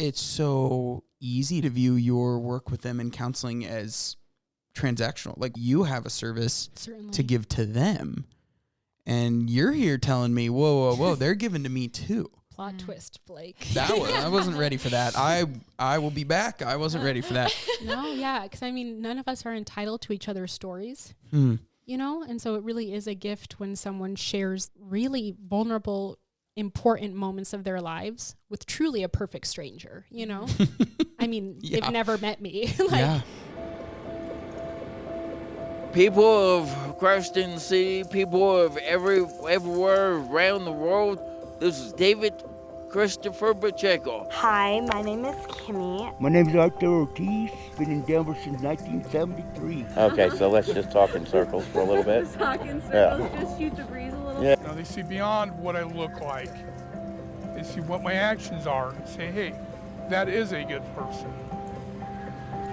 it's so easy to view your work with them in counseling as transactional. Like, you have a service to give to them, and you're here telling me, whoa, they're giving to me too. Plot twist, Blake. I wasn't ready for that. I will be back. I wasn't ready for that. No, yeah, because none of us are entitled to each other's stories, and so it really is a gift when someone shares really vulnerable, important moments of their lives with truly a perfect stranger, They've never met me. People of Christian City, people of everywhere around the world, this is David Christopher Pacheco. Hi, my name is Kimmy. My name is Arthur Ortiz. Been in Denver since 1973. Okay, so let's just talk in circles for a little bit. Just talk in circles, just shoot the breeze a little. Yeah. Now they see beyond what I look like. They see what my actions are and say, hey, that is a good person.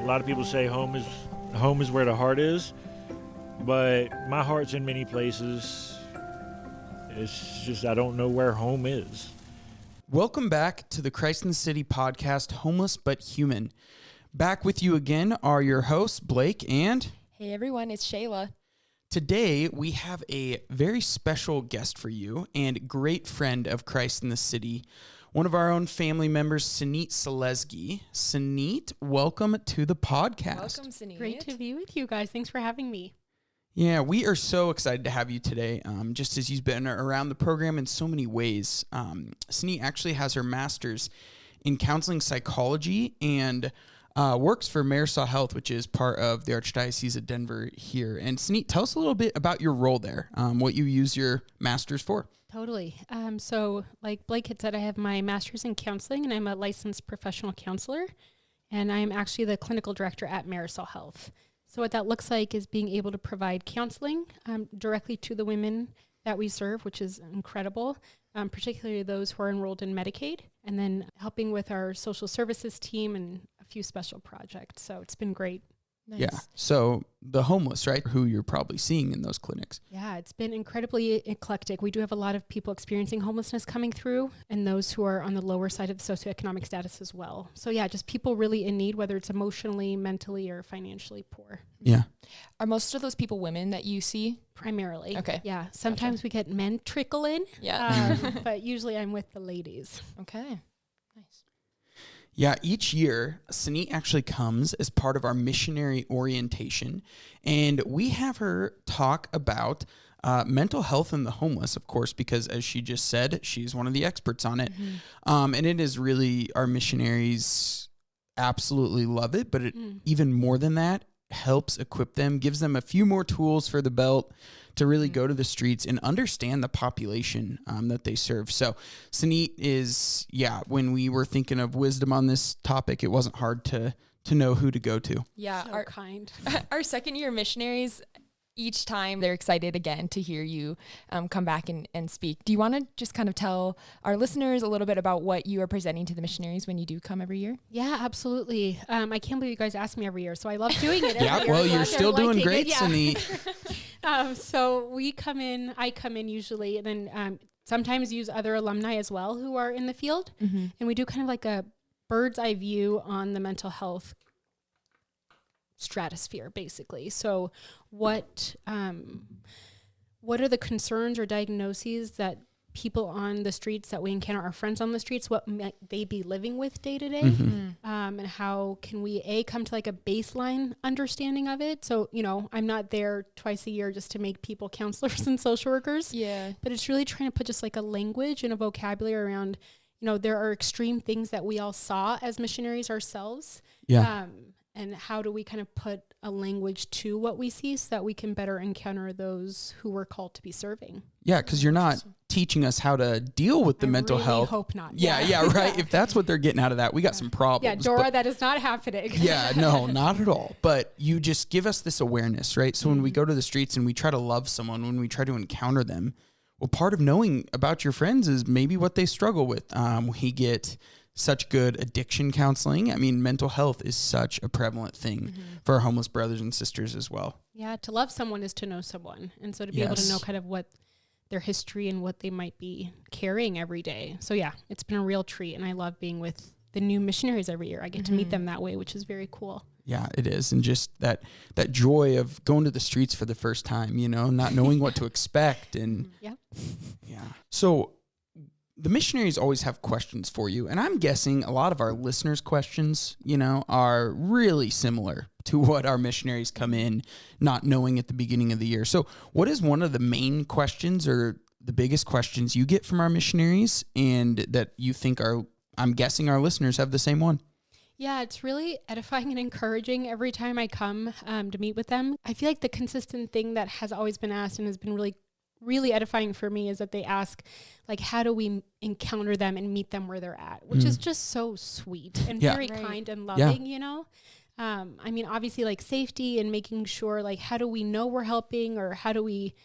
A lot of people say home is where the heart is, but my heart's in many places. It's just I don't know where home is. Welcome back to the Christ in the City podcast, Homeless But Human. Back with you again are your hosts, Blake and... Hey everyone, it's Shayla. Today, we have a very special guest for you and great friend of Christ in the City, one of our own family members, Senite Sahlezghi. Senite, welcome to the podcast. Welcome, Senite. Great to be with you guys. Thanks for having me. Yeah, we are so excited to have you today, just as you've been around the program in so many ways. Senite actually has her master's in counseling psychology and works for Marisol Health, which is part of the Archdiocese of Denver here. And Senite, tell us a little bit about your role there, what you use your master's for. Totally. So like Blake had said, I have my master's in counseling, and I'm a licensed professional counselor, and I'm actually the clinical director at Marisol Health. So what that looks like is being able to provide counseling directly to the women that we serve, which is incredible, particularly those who are enrolled in Medicaid, and then helping with our social services team and a few special projects. So it's been great. Nice. Yeah. So the homeless, right, who you're probably seeing in those clinics. Yeah, it's been incredibly eclectic. We do have a lot of people experiencing homelessness coming through, and those who are on the lower side of the socioeconomic status as well. So yeah, just people really in need, whether it's emotionally, mentally, or financially poor. Yeah. Are most of those people women that you see? Primarily. Okay. Yeah. Sometimes we get men trickle in. Yeah. But usually I'm with the ladies. Okay. Nice. Yeah, each year, Senite actually comes as part of our missionary orientation, and we have her talk about mental health and the homeless, of course, because as she just said, she's one of the experts on it. Mm-hmm. And it is really, our missionaries absolutely love it, but it, even more than that, helps equip them, gives them a few more tools for the belt to really go to the streets and understand the population that they serve. So Senite is, when we were thinking of wisdom on this topic, it wasn't hard to know who to go to. Yeah. So kind. Our second year missionaries, each time they're excited again to hear you come back and speak. Do you want to just kind of tell our listeners a little bit about what you are presenting to the missionaries when you do come every year? Yeah, absolutely. I can't believe you guys ask me every year, so I love doing it every year. Yeah, well, you're still doing great, Senite. So I come in usually, and then sometimes use other alumni as well who are in the field. Mm-hmm. And we do kind of like a bird's eye view on the mental health stratosphere, basically. So what are the concerns or diagnoses that people on the streets that we encounter, our friends on the streets, what might they be living with day to day? And how can we come to like a baseline understanding of it? So, I'm not there twice a year just to make people counselors and social workers. Yeah. But it's really trying to put just like a language and a vocabulary around, there are extreme things that we all saw as missionaries ourselves. Yeah. And how do we kind of put a language to what we see so that we can better encounter those who we're called to be serving? Yeah, because you're not teaching us how to deal with the mental health. I hope not. Yeah, right. If that's what they're getting out of that, we got some problems. Yeah, Dora, that is not happening. Yeah, no, not at all. But you just give us this awareness, right? So when we go to the streets and we try to love someone, when we try to encounter them, well, part of knowing about your friends is maybe what they struggle with. We get such good addiction counseling. I mean, mental health is such a prevalent thing for our homeless brothers and sisters as well. Yeah, to love someone is to know someone. And so to be able to know kind of what their history and what they might be carrying every day. So yeah, it's been a real treat, and I love being with the new missionaries every year. I get to meet them that way, which is very cool. Yeah, it is. And just that joy of going to the streets for the first time, not knowing what to expect. And Yeah. So the missionaries always have questions for you. And I'm guessing a lot of our listeners' questions, are really similar to what our missionaries come in not knowing at the beginning of the year. So what is one of the main questions or the biggest questions you get from our missionaries and that you think I'm guessing our listeners have the same one? Yeah, it's really edifying and encouraging every time I come to meet with them. I feel like the consistent thing that has always been asked and has been really, really edifying for me is that they ask, like, how do we encounter them and meet them where they're at, which is just so sweet and very kind and loving, I mean, obviously, like, safety and making sure, like, how do we know we're helping, or how do we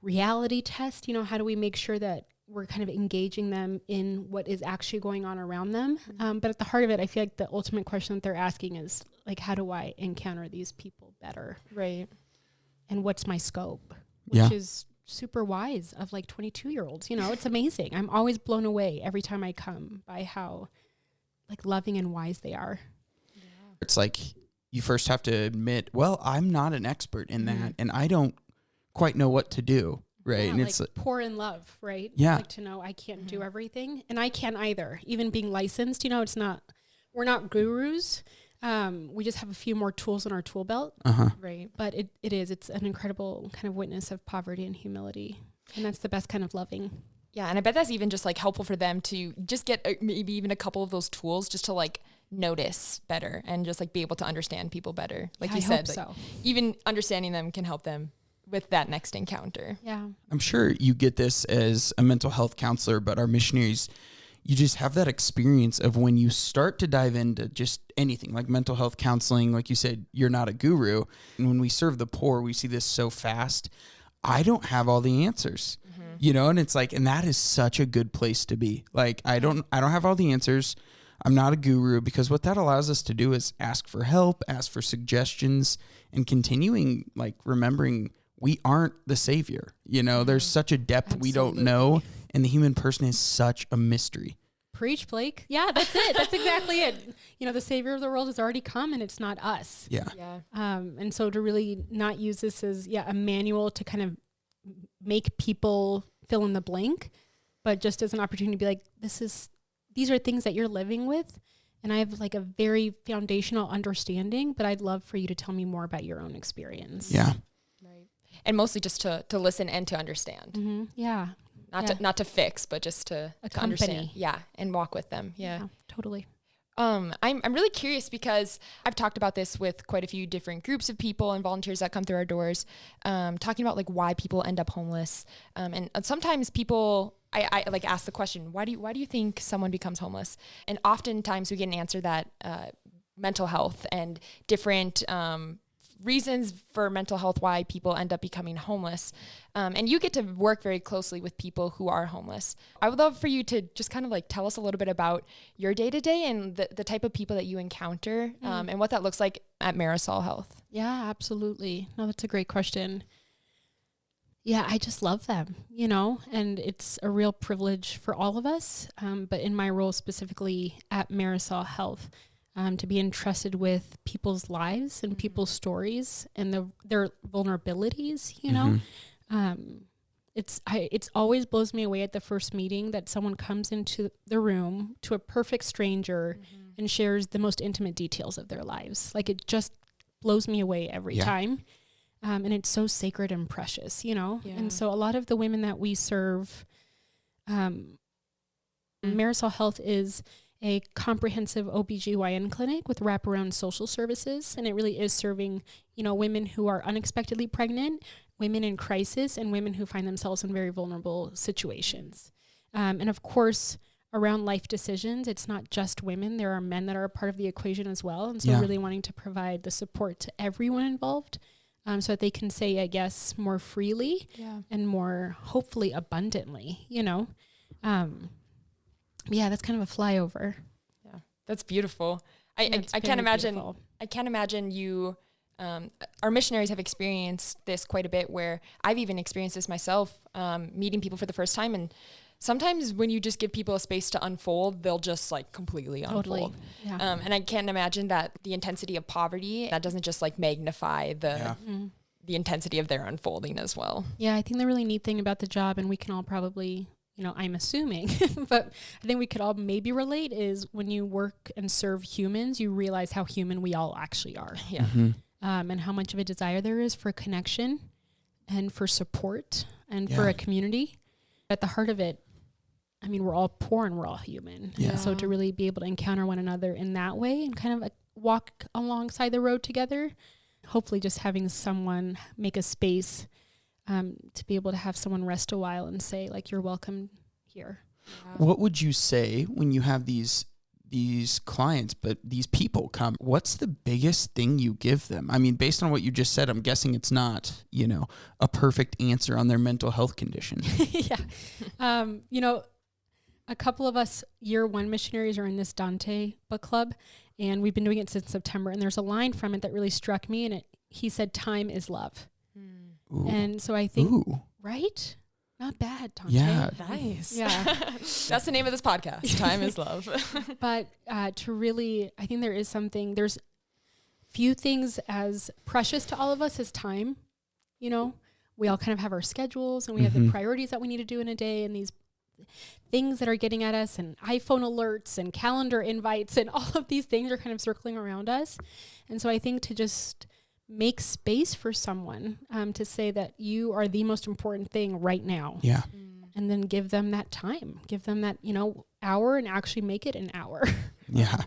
reality test, how do we make sure that we're kind of engaging them in what is actually going on around them. But at the heart of it, I feel like the ultimate question that they're asking is, like, how do I encounter these people better? Right. And what's my scope? Which is super wise of, like, 22-year-olds. It's amazing. I'm always blown away every time I come by how, like, loving and wise they are. Yeah. It's like you first have to admit, well, I'm not an expert in that, and I don't quite know what to do. Right. Yeah, and like, it's pour in love, right? Yeah. Like, to know I can't do everything, and I can't either. Even being licensed, we're not gurus. We just have a few more tools in our tool belt. Right. But it's an incredible kind of witness of poverty and humility. And that's the best kind of loving. Yeah. And I bet that's even just, like, helpful for them to just get maybe even a couple of those tools just to, like, notice better and just, like, be able to understand people better. Like you said, like, even understanding them can help them with that next encounter. Yeah. I'm sure you get this as a mental health counselor, but our missionaries, you just have that experience of when you start to dive into just anything like mental health counseling, like you said, you're not a guru. And when we serve the poor, we see this so fast. I don't have all the answers, and it's like, and that is such a good place to be. Like, I don't have all the answers. I'm not a guru, because what that allows us to do is ask for help, ask for suggestions, and continuing, like, remembering we aren't the savior. There's such a depth we don't know, and the human person is such a mystery. Preach, Blake. Yeah, that's it. That's exactly it. The savior of the world has already come, and it's not us. Yeah. And so to really not use this as a manual to kind of make people fill in the blank, but just as an opportunity to be like, these are things that you're living with, and I have, like, a very foundational understanding, but I'd love for you to tell me more about your own experience. Yeah. And mostly just to listen and to understand. Yeah. Not to fix, but just to understand. Yeah. And walk with them. Yeah. Totally. I'm really curious because I've talked about this with quite a few different groups of people and volunteers that come through our doors, talking about, like, why people end up homeless. And sometimes people, I like ask the question, why do you think someone becomes homeless? And oftentimes we get an answer that mental health and different reasons for mental health, why people end up becoming homeless. And you get to work very closely with people who are homeless. I would love for you to just kind of, like, tell us a little bit about your day-to-day and the type of people that you encounter, and what that looks like at Marisol Health. Yeah, absolutely. No, that's a great question. Yeah, I just love them, and it's a real privilege for all of us. But in my role specifically at Marisol Health, to be entrusted with people's lives and people's stories and their vulnerabilities, it's always blows me away at the first meeting that someone comes into the room to a perfect stranger and shares the most intimate details of their lives. Like, it just blows me away every time. And it's so sacred and precious, And so a lot of the women that we serve, Marisol Health is a comprehensive OBGYN clinic with wraparound social services. And it really is serving, women who are unexpectedly pregnant, women in crisis, and women who find themselves in very vulnerable situations. And of course, around life decisions, it's not just women. There are men that are a part of the equation as well. And so really wanting to provide the support to everyone involved, so that they can say, I guess, more freely and more hopefully abundantly, that's kind of a flyover. Yeah, that's beautiful. I can't imagine. Beautiful. I can't imagine you. Our missionaries have experienced this quite a bit. Where I've even experienced this myself, meeting people for the first time and sometimes when you just give people a space to unfold, they'll just like completely unfold. Yeah. And I can't imagine that the intensity of poverty, that doesn't just like magnify the intensity of their unfolding as well. Yeah, I think the really neat thing about the job, and we can all probably, I'm assuming, but I think we could all maybe relate, is when you work and serve humans, you realize how human we all actually are. Yeah. And how much of a desire there is for connection and for support and for a community. At the heart of it, I mean, we're all poor and we're all human. Yeah. And so to really be able to encounter one another in that way and kind of walk alongside the road together, hopefully just having someone make a space to be able to have someone rest a while and say, like, you're welcome here. What would you say when you have these clients, but these people come? What's the biggest thing you give them? I mean, based on what you just said, I'm guessing it's not, a perfect answer on their mental health condition. Yeah. A couple of us year one missionaries are in this Dante book club, and we've been doing it since September. And there's a line from it that really struck me, and he said, "Time is love." Ooh. And so I think, Ooh. Right? Not bad, Dante. Yeah. Nice. Yeah. That's the name of this podcast. Time is love. But to really, I think there's few things as precious to all of us as time. We all kind of have our schedules and we have the priorities that we need to do in a day, and these things that are getting at us, and iPhone alerts and calendar invites and all of these things are kind of circling around us. And so I think to just make space for someone to say that you are the most important thing right now. Yeah. And then give them that time, give them that, hour, and actually make it an hour. Yeah.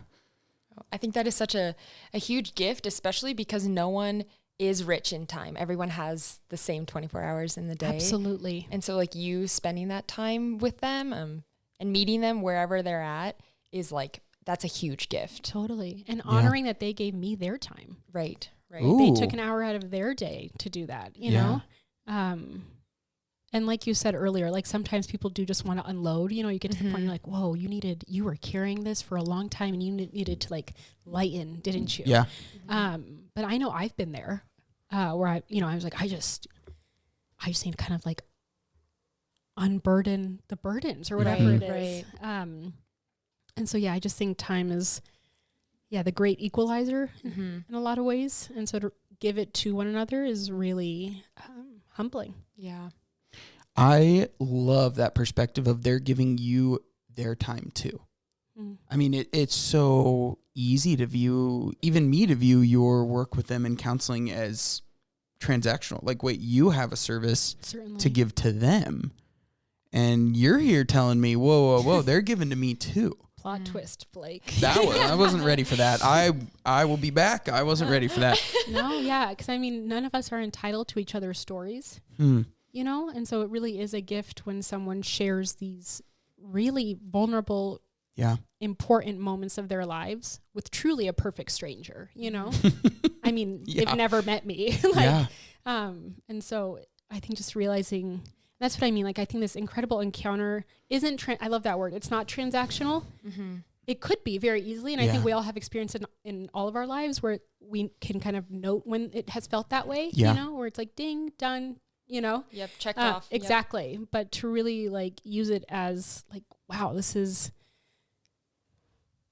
I think that is such a huge gift, especially because no one is rich in time. Everyone has the same 24 hours in the day. Absolutely. And so like you spending that time with them and meeting them wherever they're at is like, that's a huge gift. Totally. And honoring that they gave me their time. Right. Ooh. They took an hour out of their day to do that, you know? And like you said earlier, like sometimes people do just want to unload, you get to the point you're like, whoa, you were carrying this for a long time and you needed to like lighten, didn't you? Yeah. But I know I've been there where I was like, I just need to kind of like unburden the burdens or whatever it is. And so, I just think time is, the great equalizer in a lot of ways. And so to give it to one another is really humbling. Yeah. I love that perspective of they're giving you their time too. I mean, it's so easy to view, even me to view your work with them in counseling as transactional. Like, wait, you have a service to give to them. And you're here telling me, whoa, they're giving to me too. Plot twist, Blake. I wasn't ready for that. I will be back. I wasn't ready for that. No, because I mean, none of us are entitled to each other's stories, and so it really is a gift when someone shares these really vulnerable, important moments of their lives with truly a perfect stranger, I mean, they've never met me. And so I think just realizing, that's what I mean. Like, I think this incredible encounter isn't, I love that word. It's not transactional. It could be very easily. And I think we all have experience in all of our lives where we can kind of note when it has felt that way, where it's like, ding, done, Yep. Checked off. Exactly. Yep. But to really like use it as like, wow,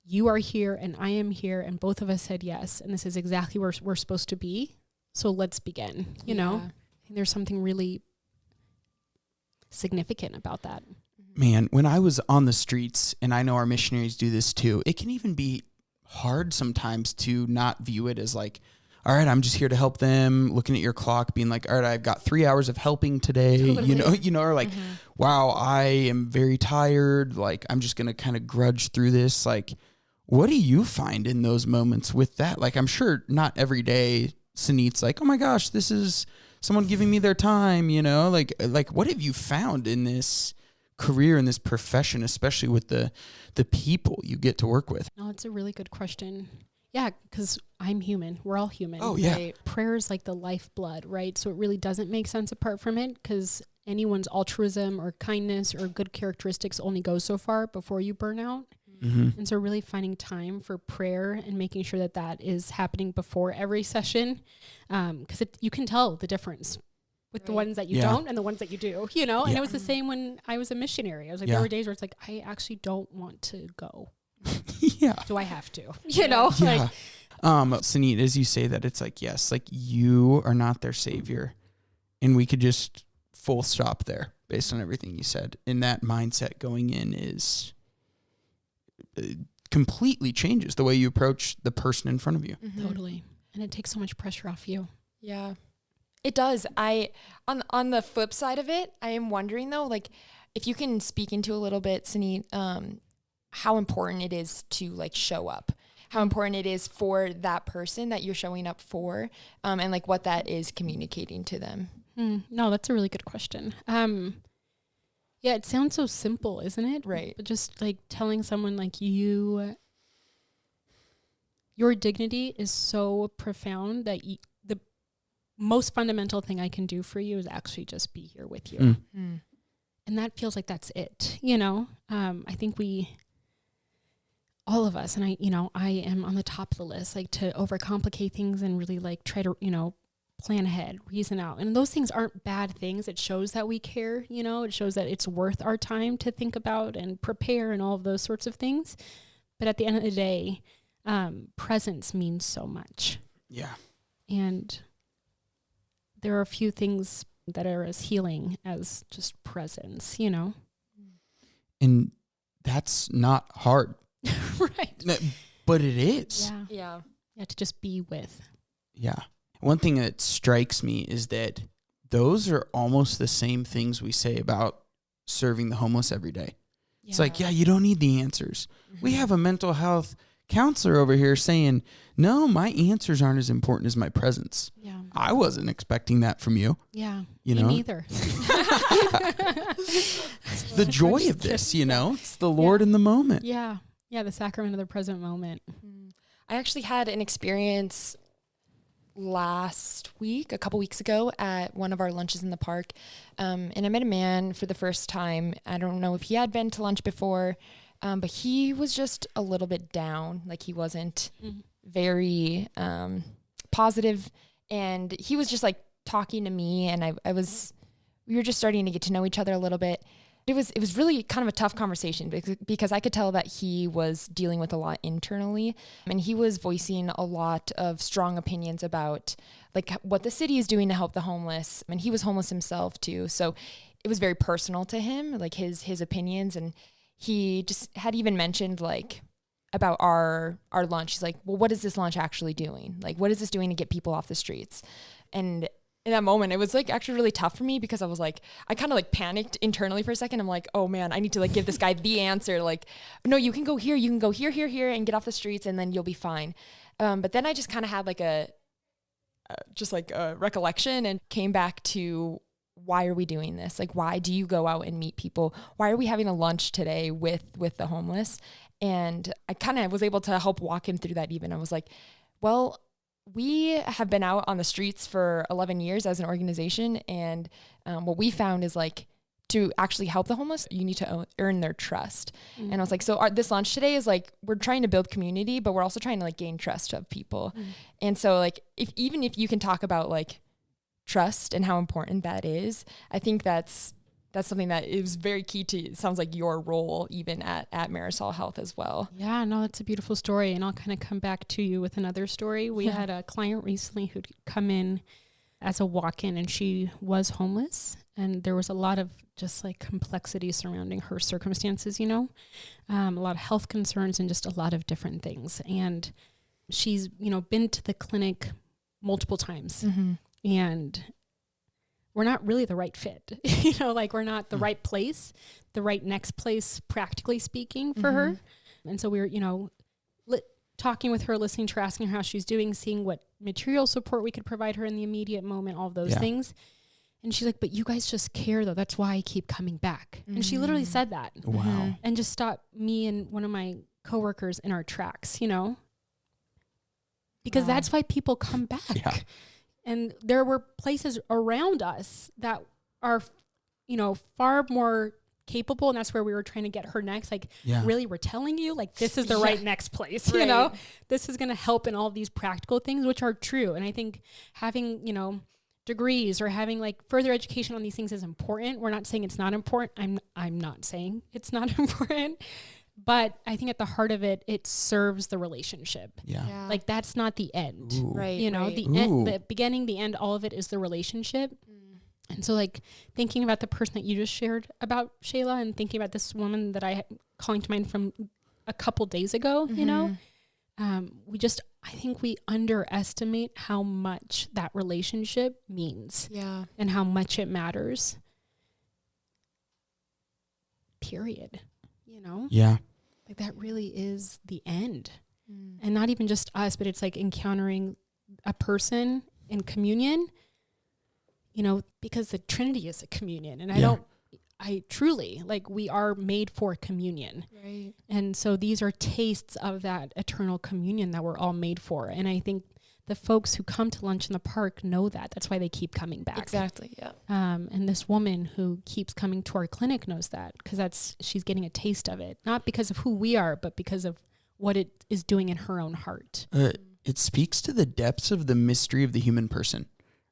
you are here and I am here and both of us said yes. And this is exactly where we're supposed to be. So let's begin, you know? I think there's something really significant about that. Man, when I was on the streets, and I know our missionaries do this too, it can even be hard sometimes to not view it as like, all right, I'm just here to help them, looking at your clock, being like, all right, I've got 3 hours of helping today, or like, wow, I am very tired. Like, I'm just going to kind of grudge through this. Like, what do you find in those moments with that? Like, I'm sure not every day Senite's like, oh my gosh, this is someone giving me their time, like what have you found in this career, in this profession, especially with the people you get to work with? Oh, it's a really good question. Yeah, because I'm human. We're all human. Oh, yeah. Right? Prayer is like the lifeblood, right? So it really doesn't make sense apart from it, because anyone's altruism or kindness or good characteristics only goes so far before you burn out. And so really finding time for prayer and making sure that is happening before every session, because you can tell the difference with the ones that you don't and the ones that you do, you know? And it was the same when I was a missionary. I was like, there were days where it's like, I actually don't want to go. Do I have to? You know? Yeah. Senite, as you say that, it's like, yes, like you are not their savior. And we could just full stop there based on everything you said. And that mindset going in is completely changes the way you approach the person in front of you. Totally. And it takes so much pressure off you. Yeah, it does. On the flip side of it, I am wondering though, like if you can speak into a little bit, Senite, how important it is to like show up, how important it is for that person that you're showing up for, and like what that is communicating to them. No, that's a really good question. Yeah, it sounds so simple, isn't it? Right. But just like telling someone like your dignity is so profound that the most fundamental thing I can do for you is actually just be here with you. And that feels like that's it, you know? I think all of us, and I am on the top of the list, like to overcomplicate things and really like try to, plan ahead, reason out. And those things aren't bad things. It shows that we care, it shows that it's worth our time to think about and prepare and all of those sorts of things. But at the end of the day, presence means so much. Yeah. And there are a few things that are as healing as just presence, And that's not hard. Right. But it is. Yeah, to just be with. Yeah. One thing that strikes me is that those are almost the same things we say about serving the homeless every day. It's like, you don't need the answers. We have a mental health counselor over here saying, no, my answers aren't as important as my presence. Yeah. I wasn't expecting that from you. Yeah. Me neither. The joy of this, it's the Lord in the moment. Yeah. Yeah. The sacrament of the present moment. I actually had an experience last week, a couple weeks ago, at one of our lunches in the park. And I met a man for the first time. I don't know if he had been to lunch before, but he was just a little bit down. Like he wasn't very positive. And he was just like talking to me, and we were just starting to get to know each other a little bit. It was really kind of a tough conversation because I could tell that he was dealing with a lot internally, and he was voicing a lot of strong opinions about like what the city is doing to help the homeless. And he was homeless himself too. So it was very personal to him, like his opinions. And he just had even mentioned like about our lunch. He's like, well, what is this lunch actually doing? Like, what is this doing to get people off the streets? And in that moment, it was like actually really tough for me because I was like, I kind of like panicked internally for a second. I'm like, oh man, I need to like give this guy the answer. Like, no, you can go here, here, and get off the streets, and then you'll be fine. But then I just kind of had like a recollection and came back to, why are we doing this? Like, why do you go out and meet people? Why are we having a lunch today with the homeless? And I kind of was able to help walk him through that even. I was like, well, we have been out on the streets for 11 years as an organization. And what we found is like, to actually help the homeless, you need to earn their trust. And I was like, so this lunch today is like, we're trying to build community, but we're also trying to like gain trust of people. And so like, even if you can talk about like trust and how important that is, I think that's something that is very key to, it sounds like, your role even at Marisol Health as well. Yeah, no, that's a beautiful story. And I'll kind of come back to you with another story. We had a client recently who'd come in as a walk-in, and she was homeless. And there was a lot of just like complexity surrounding her circumstances, a lot of health concerns and just a lot of different things. And she's, been to the clinic multiple times. And we're not really the right fit, we're not the right place, the right next place, practically speaking, for her. And so we were, talking with her, listening to her, asking her how she's doing, seeing what material support we could provide her in the immediate moment, all of those things. And she's like, but you guys just care though. That's why I keep coming back. And she literally said that. Wow. And just stopped me and one of my coworkers in our tracks, because that's why people come back. Yeah. And there were places around us that are, far more capable. And that's where we were trying to get her next. Like, really, we're telling you, like, this is the right next place, this is going to help in all of these practical things, which are true. And I think having, degrees or having like further education on these things is important. We're not saying it's not important. I'm not saying it's not important, but I think at the heart of it, it serves the relationship. Yeah. Like that's not the end, Ooh. Right. you know, right. the end, the beginning, the end, all of it is the relationship. And so like thinking about the person that you just shared about, Shayla, and thinking about this woman that I calling to mind from a couple days ago, you know, I think we underestimate how much that relationship means. Yeah. And how much it matters. Period. You know? Yeah. Like that really is the end. And not even just us, but it's like encountering a person in communion, you know, because the Trinity is a communion. And I truly, like, we are made for communion. Right. And so these are tastes of that eternal communion that we're all made for. And I think the folks who come to lunch in the park know that. That's why they keep coming back. Exactly. Yeah. And this woman who keeps coming to our clinic knows that, because she's getting a taste of it, not because of who we are, but because of what it is doing in her own heart. It speaks to the depths of the mystery of the human person,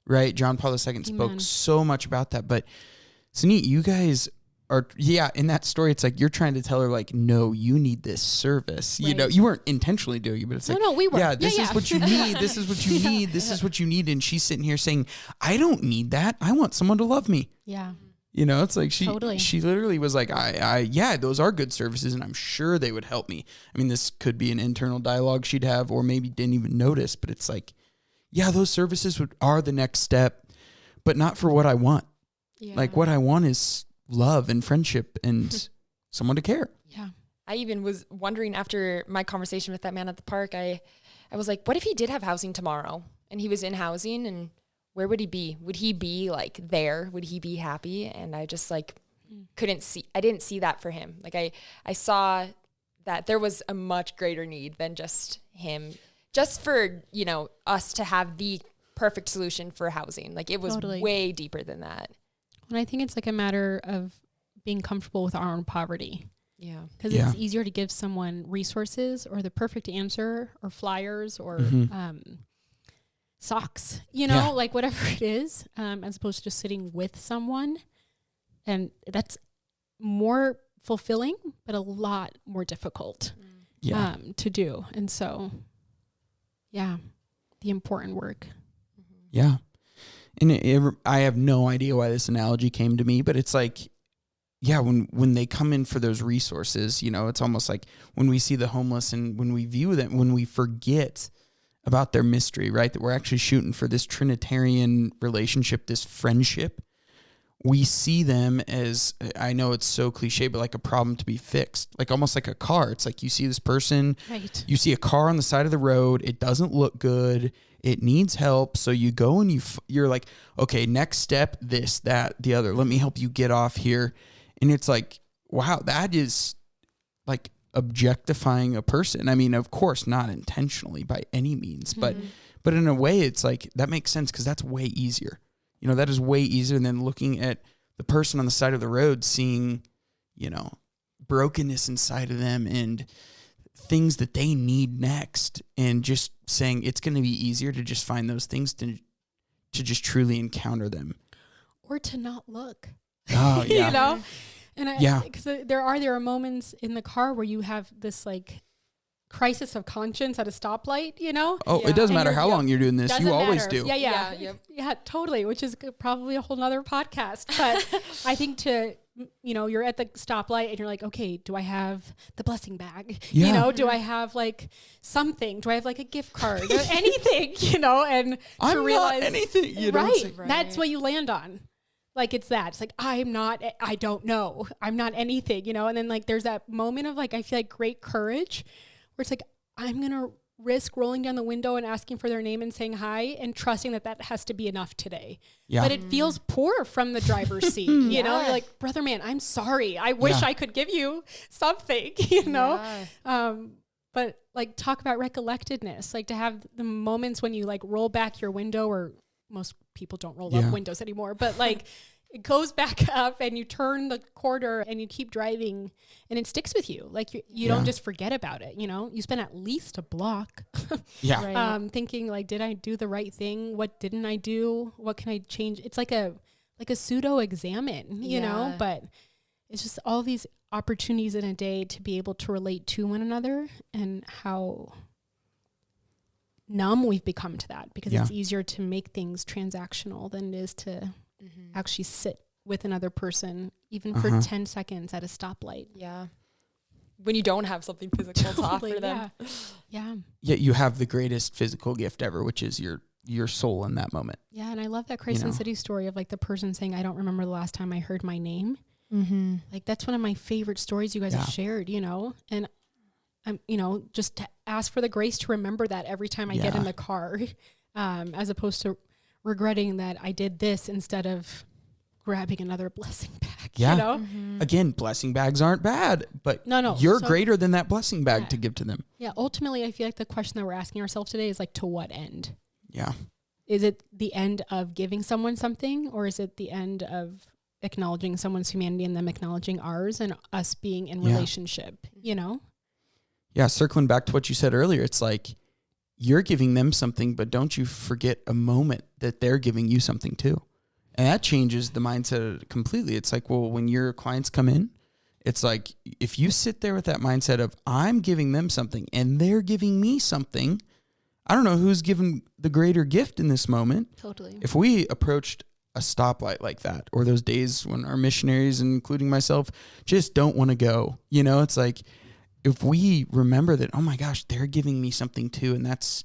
right? John Paul II spoke so much about that. But Senite, you guys are, in that story, it's like you're trying to tell her, like, no, you need this service. You know, you weren't intentionally doing it, but it's like, no, we were. Yeah, this is what you need. This is what you need. This is what you need. And she's sitting here saying, I don't need that. I want someone to love me. Yeah. You know, it's like she literally was like, yeah, those are good services, and I'm sure they would help me. I mean, this could be an internal dialogue she'd have, or maybe didn't even notice, but it's like, yeah, those services are the next step, but not for what I want. Yeah. Like, what I want is love and friendship and someone to care. Yeah. I even was wondering after my conversation with that man at the park, I was like, what if he did have housing tomorrow and he was in housing, and where would he be? Would he be like there? Would he be happy? And I just like I didn't see that for him. Like I saw that there was a much greater need than just him, just for, you know, us to have the perfect solution for housing. Like it was way deeper than that. And I think it's like a matter of being comfortable with our own poverty. Yeah. Because it's easier to give someone resources or the perfect answer or flyers or socks, you know, like whatever it is, as opposed to just sitting with someone. And that's more fulfilling, but a lot more difficult to do. And so, the important work. Yeah. And I have no idea why this analogy came to me, but it's like, when they come in for those resources, you know, it's almost like when we see the homeless and when we view them, when we forget about their mystery, right? That we're actually shooting for this Trinitarian relationship, this friendship. We see them as, I know it's so cliche, but like a problem to be fixed, like almost like a car. It's like you see this person, you see a car on the side of the road. It doesn't look good. It needs help. So you go and you're like, okay, next step, this, that, the other. Let me help you get off here. And it's like, wow, that is like objectifying a person. I mean, of course, not intentionally by any means, but in a way, it's like that makes sense because that's way easier. You know, that is way easier than looking at the person on the side of the road, seeing, you know, brokenness inside of them and things that they need next, and just saying it's going to be easier to just find those things to just truly encounter them. Or to not look. Oh, yeah. You know? And because there are moments in the car where you have this like crisis of conscience at a stoplight, you know? Oh, it doesn't matter how long you're doing this. You always do. Yeah, totally, which is probably a whole nother podcast. But I think you're at the stoplight and you're like, okay, do I have the blessing bag? Yeah. You know, do I have like something? Do I have like a gift card or anything, you know? And to realize not anything, you know? Right. That's what you land on. Like, it's that. It's like, I don't know. I'm not anything, you know? And then like, there's that moment of like, I feel like great courage where it's like, I'm going to risk rolling down the window and asking for their name and saying hi and trusting that has to be enough today. Yeah. But it feels poor from the driver's seat, you know? You're like, brother man, I'm sorry. I wish I could give you something, you know? But like, talk about recollectedness, like to have the moments when you like roll back your window, or most people don't roll up windows anymore, but like it goes back up and you turn the corner and you keep driving and it sticks with you. Like you don't just forget about it. You spend at least a block thinking like, did I do the right thing? What didn't I do? What can I change? It's like a pseudo examine, you know, but it's just all these opportunities in a day to be able to relate to one another, and how numb we've become to that, because it's easier to make things transactional than it is to actually sit with another person, even for 10 seconds at a stoplight. Yeah. When you don't have something physical to offer them. Yeah. Yet you have the greatest physical gift ever, which is your soul in that moment. Yeah. And I love that Christ and City story of like the person saying, I don't remember the last time I heard my name. Mm-hmm. Like that's one of my favorite stories you guys have shared, and I'm, just to ask for the grace to remember that every time I get in the car, as opposed to regretting that I did this instead of grabbing another blessing bag. Yeah. Again, blessing bags aren't bad, but you're greater than that blessing bag to give to them. Yeah. Ultimately, I feel like the question that we're asking ourselves today is like, to what end? Yeah. Is it the end of giving someone something, or is it the end of acknowledging someone's humanity and them acknowledging ours and us being in relationship, Yeah. Circling back to what you said earlier, it's like you're giving them something, but don't you forget a moment that they're giving you something too. And that changes the mindset completely. It's like, well, when your clients come in, it's like, if you sit there with that mindset of I'm giving them something and they're giving me something, I don't know who's given the greater gift in this moment. Totally. If we approached a stoplight like that, or those days when our missionaries, including myself, just don't want to go, it's like, if we remember that, oh my gosh, they're giving me something too. And that's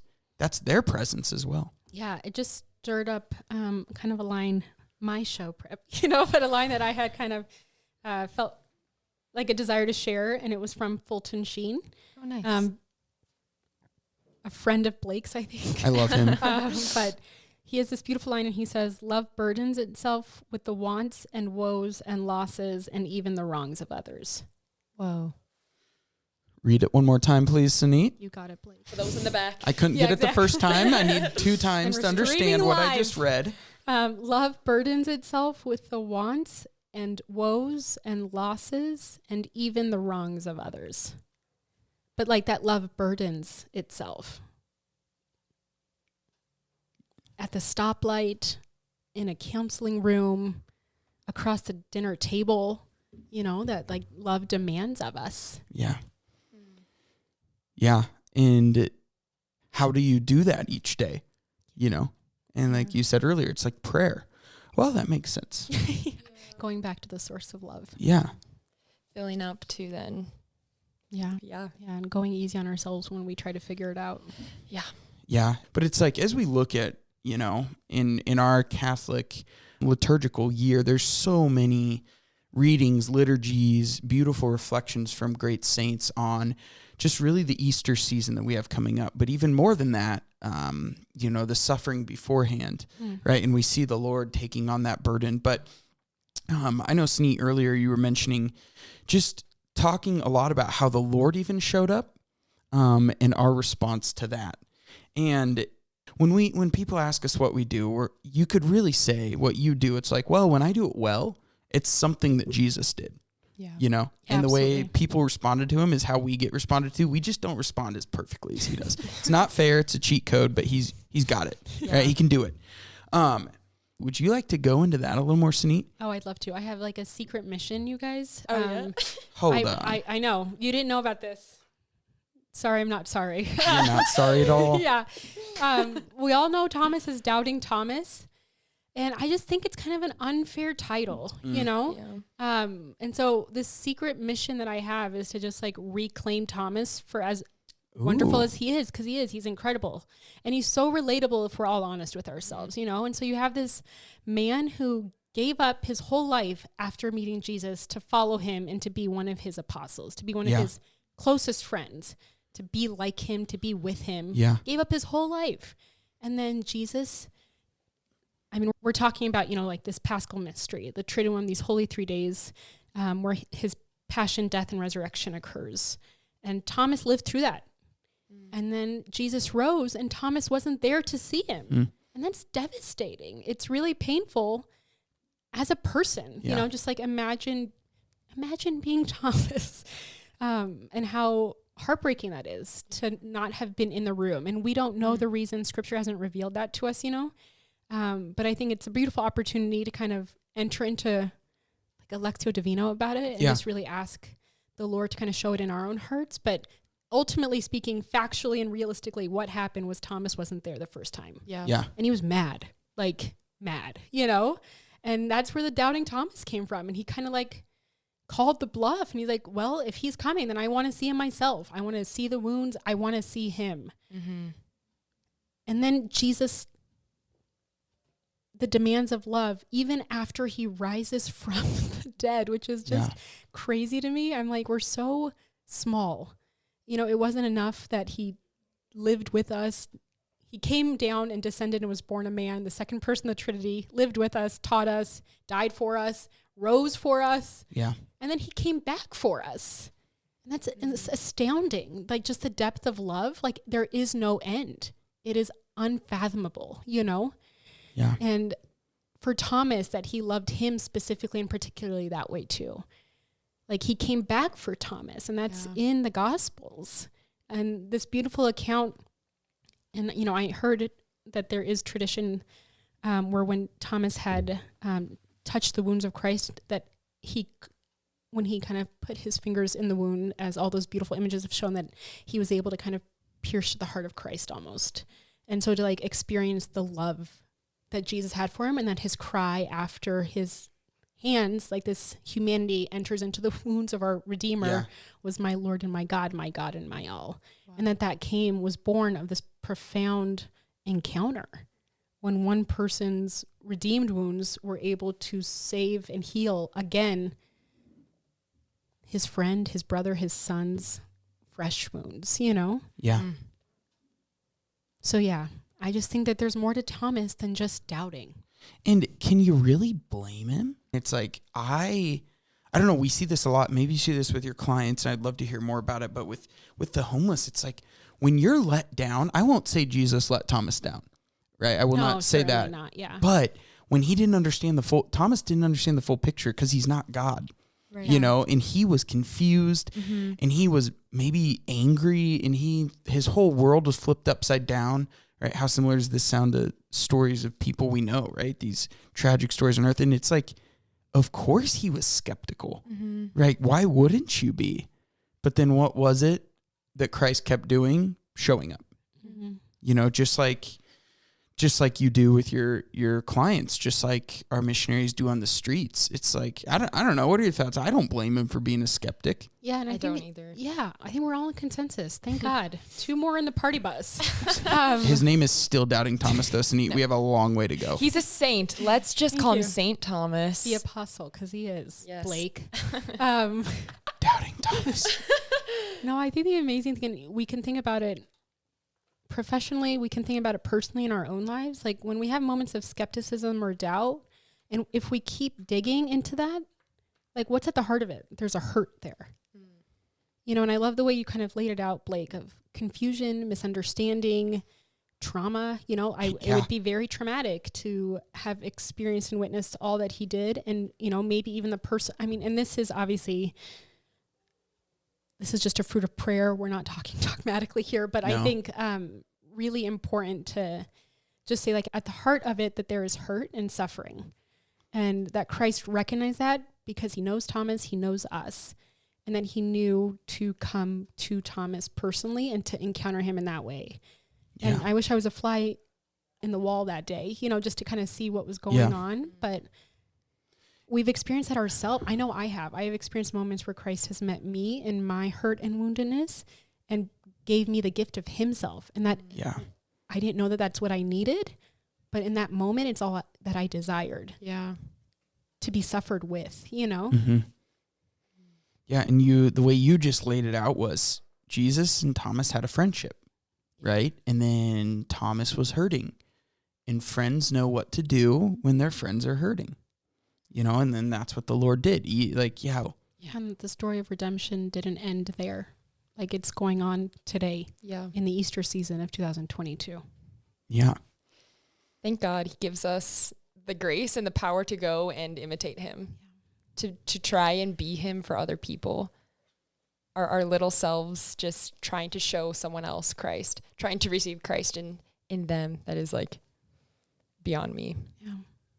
their presence as well. Yeah. It just stirred up kind of a line, my show prep, but a line that I had kind of felt like a desire to share. And it was from Fulton Sheen. Oh, nice. A friend of Blake's, I think. I love him. But he has this beautiful line, and he says, love burdens itself with the wants and woes and losses and even the wrongs of others. Whoa. Read it one more time, please, Senite. You got it, Blake. For those in the back. I couldn't get it the first time. I need 2 times to understand what I just read. Love burdens itself with the wants and woes and losses and even the wrongs of others. But like that love burdens itself. At the stoplight, in a counseling room, across the dinner table, that like love demands of us. Yeah. Yeah. And how do you do that each day? And like you said earlier, it's like prayer. Well, that makes sense. Going back to the source of love. Yeah. Filling up to then. Yeah. Yeah. Yeah. And going easy on ourselves when we try to figure it out. Yeah. Yeah. But it's like, as we look at, in our Catholic liturgical year, there's so many readings, liturgies, beautiful reflections from great saints on just really the Easter season that we have coming up. But even more than that, the suffering beforehand, right? And we see the Lord taking on that burden. But I know, Senite, earlier you were mentioning just talking a lot about how the Lord even showed up and our response to that. And when people ask us what we do, you could really say what you do. It's like, well, when I do it well, it's something that Jesus did. Yeah. And the way people responded to him is how we get responded to. We just don't respond as perfectly as he does. It's not fair. It's a cheat code, but he's got it. Yeah. Right? He can do it. Would you like to go into that a little more, Senite? Oh, I'd love to. I have like a secret mission, you guys. Oh, yeah? Hold on. I know. You didn't know about this. Sorry, I'm not sorry. You're not sorry at all? Yeah. We all know Thomas as Doubting Thomas. And I just think it's kind of an unfair title, Yeah. And so this secret mission that I have is to just like reclaim Thomas for as wonderful as he is, because he's incredible. And he's so relatable if we're all honest with ourselves, And so you have this man who gave up his whole life after meeting Jesus to follow him and to be one of his apostles, to be one of his closest friends, to be like him, to be with him. Yeah. Gave up his whole life. And then Jesus, we're talking about, like this Paschal mystery, the Triduum, these holy 3 days where his passion, death, and resurrection occurs. And Thomas lived through that. And then Jesus rose and Thomas wasn't there to see him. And that's devastating. It's really painful as a person, you know, just like imagine being Thomas, and how heartbreaking that is to not have been in the room. And we don't know the reason. Scripture hasn't revealed that to us, you know? But I think it's a beautiful opportunity to kind of enter into like a Lectio Divina about it and just really ask the Lord to kind of show it in our own hearts. But ultimately speaking, factually and realistically, what happened was Thomas wasn't there the first time. Yeah. And he was mad, you know? And that's where the doubting Thomas came from. And he kind of like called the bluff, and he's like, well, if he's coming, then I want to see him myself. I want to see the wounds. I want to see him. Mm-hmm. And then Jesus, the demands of love, even after he rises from the dead, which is just crazy to me. I'm like, we're so small. You know, it wasn't enough that he lived with us. He came down and descended and was born a man, the second person of the Trinity, lived with us, taught us, died for us, rose for us. Yeah. And then he came back for us. And that's astounding. Like, just the depth of love, like, there is no end. It is unfathomable, you know? Yeah. And for Thomas, that he loved him specifically and particularly that way too. Like, he came back for Thomas, and that's in the Gospels. And this beautiful account, and, you know, I heard that there is tradition where when Thomas had touched the wounds of Christ, that when he kind of put his fingers in the wound, as all those beautiful images have shown, that he was able to kind of pierce the heart of Christ almost. And so to like experience the love that Jesus had for him, and that his cry after his hands, like this humanity enters into the wounds of our Redeemer, was my Lord and my God and my all. Wow. And that was born of this profound encounter when one person's redeemed wounds were able to save and heal again his friend, his brother, his son's fresh wounds, you know? Yeah. So yeah, I just think that there's more to Thomas than just doubting. And can you really blame him? It's like, I don't know, we see this a lot. Maybe you see this with your clients, and I'd love to hear more about it. But with the homeless, it's like, when you're let down, I won't say Jesus let Thomas down, right? I will not say that. Not, yeah. But when Thomas didn't understand the full picture, because he's not God, right, you know, and he was confused, and he was maybe angry, and his whole world was flipped upside down, right? How similar does this sound to stories of people we know, right? These tragic stories on earth. And it's like, of course he was skeptical, right? Why wouldn't you be? But then what was it that Christ kept doing? Showing up, you know, just like you do with your clients, just like our missionaries do on the streets. It's like, I don't know. What are your thoughts? I don't blame him for being a skeptic. Yeah, and I don't either. Yeah, I think we're all in consensus. Thank God. 2 more in the party bus. His name is still Doubting Thomas, though, Senite. We have a long way to go. He's a saint. Let's just call him Saint Thomas. The apostle, because he is. Yes. Blake. Doubting Thomas. No, I think the amazing thing, we can think about it professionally, we can think about it personally in our own lives. Like, when we have moments of skepticism or doubt, and if we keep digging into that, like, what's at the heart of it? There's a hurt there. You know, and I love the way you kind of laid it out, Blake, of confusion, misunderstanding, trauma. You know, it would be very traumatic to have experienced and witnessed all that he did. And, you know, maybe even the person, I mean, and this is just a fruit of prayer. We're not talking dogmatically here, but I think really important to just say, like, at the heart of it, that there is hurt and suffering, and that Christ recognized that because he knows Thomas, he knows us, and that he knew to come to Thomas personally and to encounter him in that way. Yeah. And I wish I was a fly in the wall that day, you know, just to kind of see what was going on. But we've experienced that ourselves. I know I have. I have experienced moments where Christ has met me in my hurt and woundedness and gave me the gift of himself. And that I didn't know that that's what I needed, but in that moment, it's all that I desired. Yeah. To be suffered with, you know? Mm-hmm. Yeah. And the way you just laid it out was Jesus and Thomas had a friendship, right? And then Thomas was hurting, and friends know what to do when their friends are hurting. You know, and then that's what the Lord did. And the story of redemption didn't end there. Like, it's going on today. Yeah. In the Easter season of 2022. Yeah. Thank God he gives us the grace and the power to go and imitate him, to try and be him for other people. Our little selves just trying to show someone else Christ, trying to receive Christ in them. That is like beyond me. Yeah.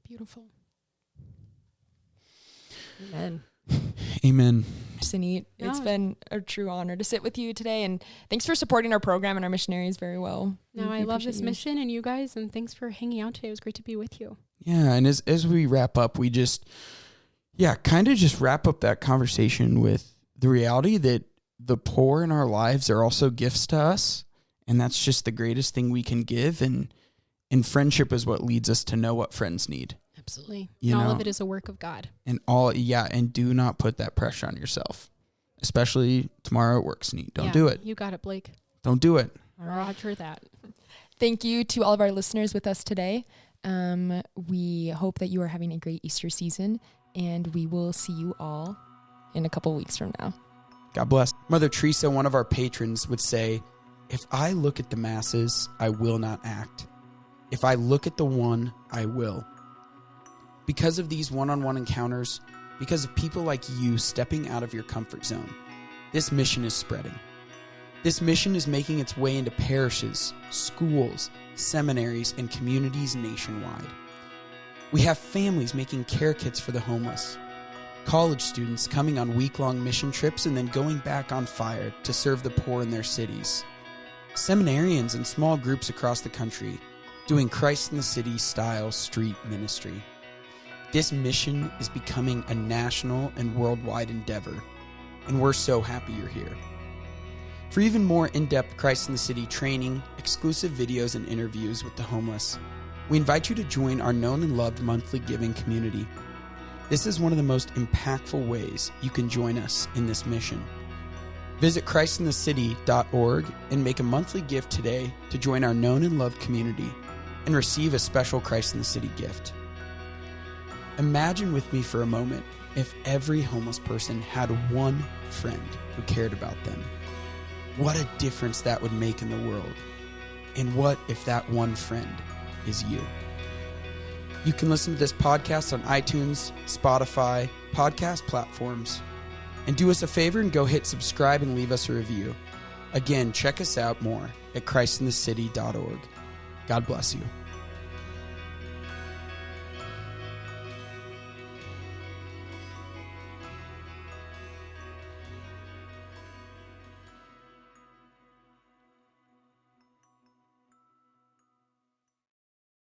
Beautiful. Amen. Amen. Senite, it's Yeah. been a true honor to sit with you today, and thanks for supporting our program and our missionaries very well. No, We I love appreciate this you. mission and you guys, and thanks for hanging out today. It was great to be with you. Yeah, and as we wrap up, we just, kind of just wrap up that conversation with the reality that the poor in our lives are also gifts to us, and that's just the greatest thing we can give, and friendship is what leads us to know what friends need. Absolutely. You And all know? of it is a work of God. And and do not put that pressure on yourself, especially tomorrow at work, Senite. Don't do it. You got it, Blake. Don't do it. Roger that. Thank you to all of our listeners with us today. We hope that you are having a great Easter season, and we will see you all in a couple weeks from now. God bless. Mother Teresa, one of our patrons, would say, "If I look at the masses, I will not act. If I look at the one, I will." Because of these one-on-one encounters, because of people like you stepping out of your comfort zone, this mission is spreading. This mission is making its way into parishes, schools, seminaries, and communities nationwide. We have families making care kits for the homeless, college students coming on week-long mission trips and then going back on fire to serve the poor in their cities, seminarians and small groups across the country doing Christ in the City style street ministry. This mission is becoming a national and worldwide endeavor, and we're so happy you're here. For even more in-depth Christ in the City training, exclusive videos, and interviews with the homeless, we invite you to join our known and loved monthly giving community. This is one of the most impactful ways you can join us in this mission. Visit christinthecity.org and make a monthly gift today to join our known and loved community and receive a special Christ in the City gift. Imagine with me for a moment if every homeless person had one friend who cared about them. What a difference that would make in the world. And what if that one friend is you? You can listen to this podcast on iTunes, Spotify, podcast platforms. And do us a favor and go hit subscribe and leave us a review. Again, check us out more at christinthecity.org. God bless you.